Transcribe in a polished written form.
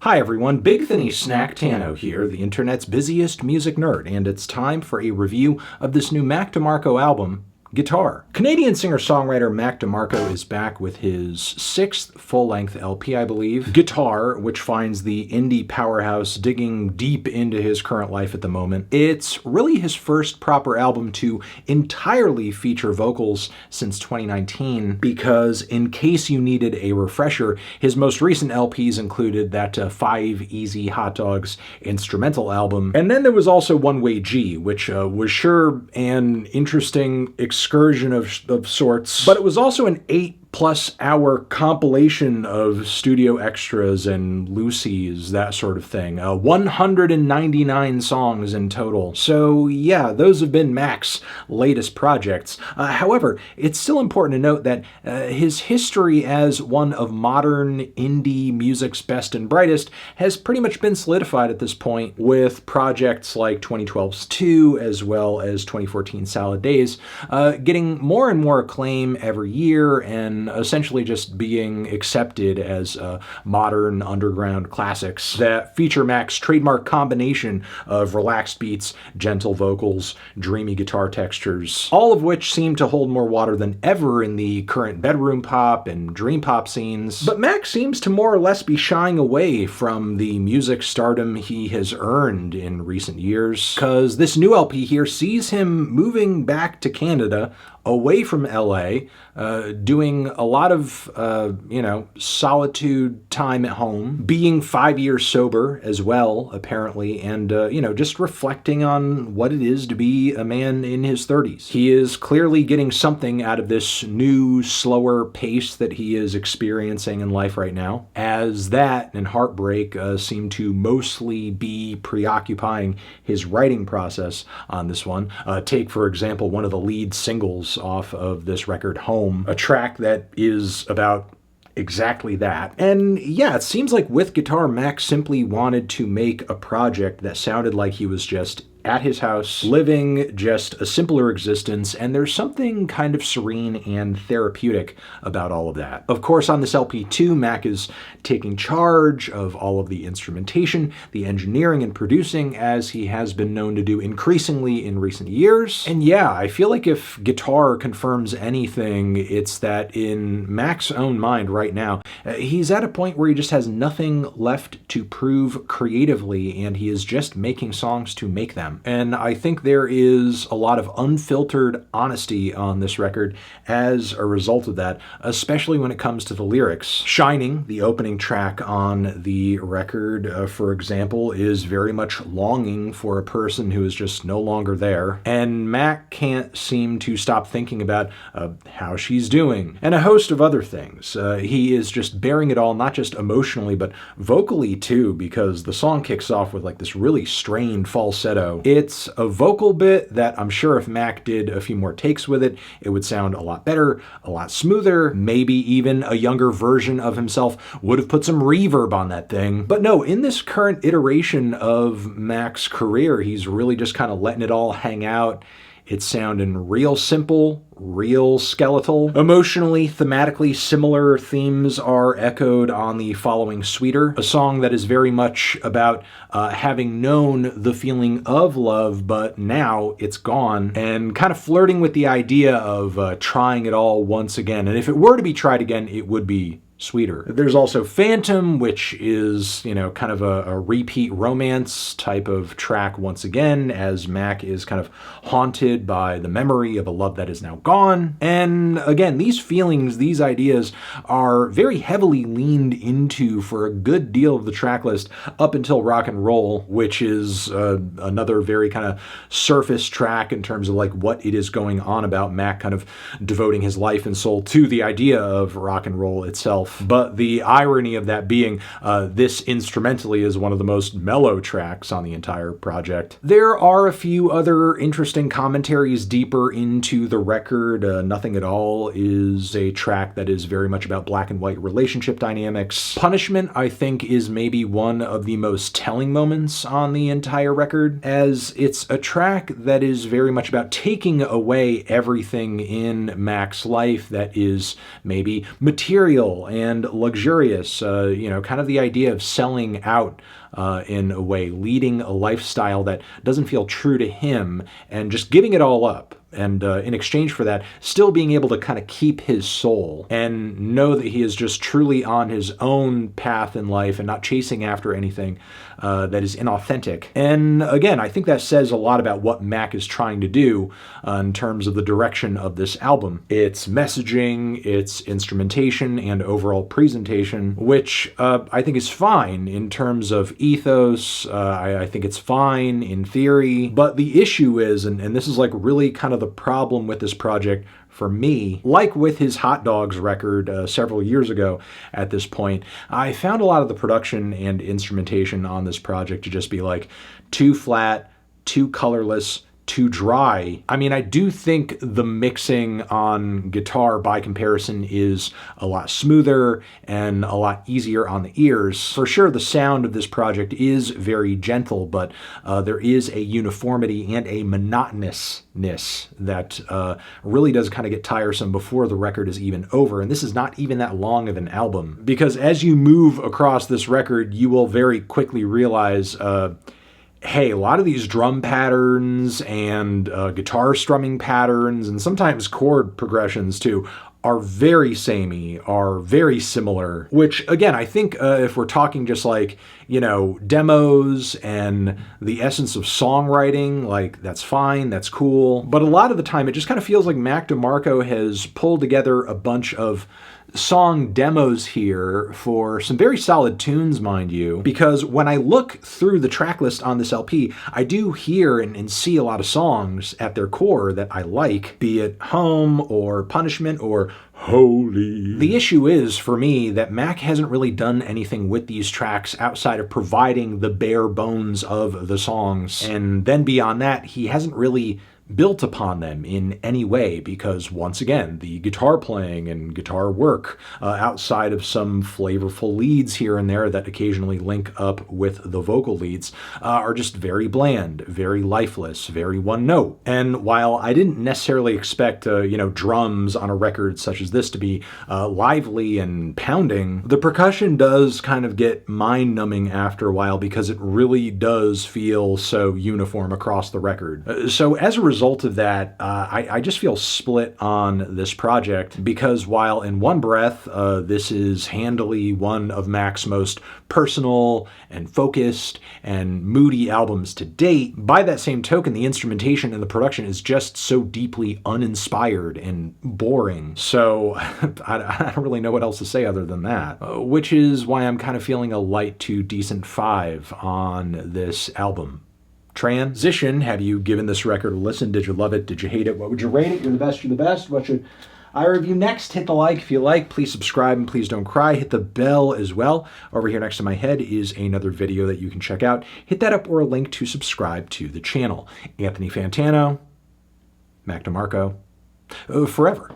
Hi everyone, Big Thinny Snack Tano here, the internet's busiest music nerd, and it's time for a review of this new Mac DeMarco album, Guitar. Canadian singer-songwriter Mac DeMarco is back with his sixth full-length LP, I believe, Guitar, which finds the indie powerhouse digging deep into his current life at the moment. It's really his first proper album to entirely feature vocals since 2019, because in case you needed a refresher, his most recent LPs included that 5 Easy Hot Dogs instrumental album, and then there was also One Way G, which was sure an interesting excursion of sorts, but it was also an 8+ hour compilation of studio extras and Lucy's, that sort of thing. 199 songs in total. So yeah, those have been Mac's latest projects. However, it's still important to note that his history as one of modern indie music's best and brightest has pretty much been solidified at this point, with projects like 2012's 2 as well as 2014's Salad Days getting more and more acclaim every year and essentially just being accepted as modern underground classics that feature Mac's trademark combination of relaxed beats, gentle vocals, dreamy guitar textures, all of which seem to hold more water than ever in the current bedroom pop and dream pop scenes. But Mac seems to more or less be shying away from the music stardom he has earned in recent years, because this new LP here sees him moving back to Canada, away from LA, doing a lot of, solitude time at home, being 5 years sober as well, apparently, and, just reflecting on what it is to be a man in his 30s. He is clearly getting something out of this new, slower pace that he is experiencing in life right now, as that and heartbreak seem to mostly be preoccupying his writing process on this one. Take, for example, one of the lead singles off of this record, Home, a track that is about exactly that. And yeah, it seems like with Guitar, Mac simply wanted to make a project that sounded like he was just at his house, living just a simpler existence, and there's something kind of serene and therapeutic about all of that. Of course, on this LP too, Mac is taking charge of all of the instrumentation, the engineering and producing, as he has been known to do increasingly in recent years. And yeah, I feel like if Guitar confirms anything, it's that in Mac's own mind right now, he's at a point where he just has nothing left to prove creatively, and he is just making songs to make them. And I think there is a lot of unfiltered honesty on this record as a result of that, especially when it comes to the lyrics. Shining, the opening track on the record, for example, is very much longing for a person who is just no longer there. And Mac can't seem to stop thinking about how she's doing, and a host of other things. He is just bearing it all, not just emotionally, but vocally too, because the song kicks off with like this really strained falsetto. It's a vocal bit that I'm sure if Mac did a few more takes with it, it would sound a lot better, a lot smoother. Maybe even a younger version of himself would have put some reverb on that thing. But no, in this current iteration of Mac's career, he's really just kind of letting it all hang out. It's sounding real simple, real skeletal. Emotionally, thematically, similar themes are echoed on the following Sweeter, a song that is very much about having known the feeling of love, but now it's gone, and kind of flirting with the idea of trying it all once again. And if it were to be tried again, it would be Sweeter. There's also Phantom, which is, kind of a repeat romance type of track once again, as Mac is kind of haunted by the memory of a love that is now gone. And again, these feelings, these ideas are very heavily leaned into for a good deal of the track list up until Rock and Roll, which is another very kind of surface track in terms of like what it is going on about, Mac kind of devoting his life and soul to the idea of rock and roll itself. But the irony of that being, this instrumentally is one of the most mellow tracks on the entire project. There are a few other interesting commentaries deeper into the record. Nothing at All is a track that is very much about black and white relationship dynamics. Punishment, I think, is maybe one of the most telling moments on the entire record, as it's a track that is very much about taking away everything in Mac's life that is maybe material and luxurious, kind of the idea of selling out in a way, leading a lifestyle that doesn't feel true to him and just giving it all up. And in exchange for that, still being able to kind of keep his soul and know that he is just truly on his own path in life and not chasing after anything that is inauthentic. And again, I think that says a lot about what Mac is trying to do in terms of the direction of this album. Its messaging, its instrumentation, and overall presentation, which I think is fine in terms of ethos. I think it's fine in theory. But the issue is, and this is like really kind of the problem with this project for me, like with his Hot Dogs record several years ago at this point, I found a lot of the production and instrumentation on this project to just be like too flat, too colorless, too dry. I mean, I do think the mixing on guitar by comparison is a lot smoother and a lot easier on the ears. For sure, the sound of this project is very gentle, but there is a uniformity and a monotonousness that really does kind of get tiresome before the record is even over. And this is not even that long of an album, because as you move across this record, you will very quickly realize hey, a lot of these drum patterns and guitar strumming patterns and sometimes chord progressions too are very samey, are very similar, which again, I think if we're talking just like, demos and the essence of songwriting, like that's fine, that's cool. But a lot of the time it just kind of feels like Mac DeMarco has pulled together a bunch of song demos here for some very solid tunes, mind you, because when I look through the track list on this LP, I do hear and see a lot of songs at their core that I like, be it Home or Punishment or Holy. The issue is, for me, that Mac hasn't really done anything with these tracks outside of providing the bare bones of the songs, and then beyond that, he hasn't really built upon them in any way, because once again, the guitar playing and guitar work outside of some flavorful leads here and there that occasionally link up with the vocal leads are just very bland, very lifeless, very one note. And while I didn't necessarily expect drums on a record such as this to be lively and pounding, the percussion does kind of get mind-numbing after a while because it really does feel so uniform across the record. So as a result of that, I just feel split on this project, because while in one breath this is handily one of Mac's most personal and focused and moody albums to date, by that same token, the instrumentation and the production is just so deeply uninspired and boring. So I don't really know what else to say other than that, which is why I'm kind of feeling a light to decent 5 on this album. Transition, have you given this record a listen? Did you love it? Did you hate it? What would you rate it? You're the best, you're the best. What should I review next? Hit the like if you like. Please subscribe and please don't cry. Hit the bell as well. Over here next to my head is another video that you can check out. Hit that up or a link to subscribe to the channel. Anthony Fantano, Mac DeMarco, forever.